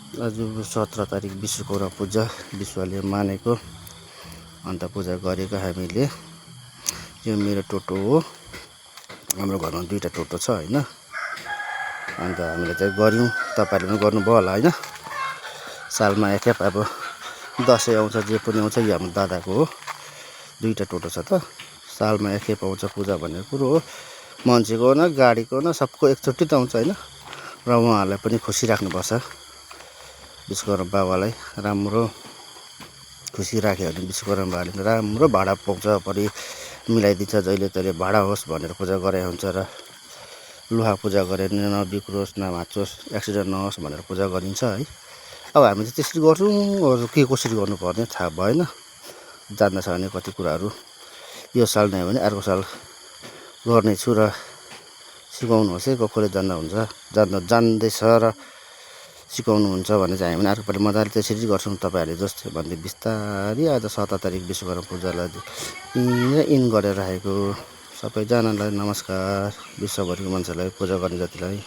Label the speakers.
Speaker 1: आज 17 तारिक विश्वकर्मा पूजा विश्वले मानेको अन्त पूजा गरेको हामीले। यो मेरो टोटो हो। हाम्रो घरमा दुईटा टोटो छ हैन। अन्त हामीले चाहिँ गर्यौं, तपाईहरुले पनि गर्नुभयो होला हैन। सालमा एकखेप अब दसैँ आउँछ जे पनि आउँछ, यो हाम्रो दादाको हो। दुईटा टोटो छ त, सालमा एकखेप आउँछ पूजा भन्ने कुरो हो। मान्छेको न गाडीको न सबको एकचोटि त आउँछ हैन। र उहाँहरूलाई पनि खुसी राख्नुपर्छ। विश्वकर्मा बाबालाई राम्रो खुसी राख्यो भने विश्वकर्मा बाबाले राम्रो भाडा पाउँछ, परि मिलाइदिन्छ। जहिले तहिले भाडा होस् भनेर पूजा गरे हुन्छ र लुहा पूजा गरे नबिग्रोस्, नभाँचोस्, एक्सिडेन्ट नहोस् भनेर पूजा गरिन्छ है। अब हामी चाहिँ त्यसरी गर्छौँ, अरू के कसरी गर्नुपर्ने थाहा भएन। जान्दा छ भने कति कुराहरू यो साल नै भने अर्को साल गर्नेछु र सिकाउनुहोस् है। कसले जान्दैछ र सिकाउनुहुन्छ भने चाहिँ हामी पनि अर्कोपल्ट मजाले त्यसरी गर्छौँ तपाईहरुले जस्तै भन्दै बिस्तारै आज 17 तारिक विश्वकर्मा पूजालाई इन गरेर राखेको। सबैजनालाई नमस्कार, विश्वभरिको मान्छेलाई पूजा गर्ने जतिलाई।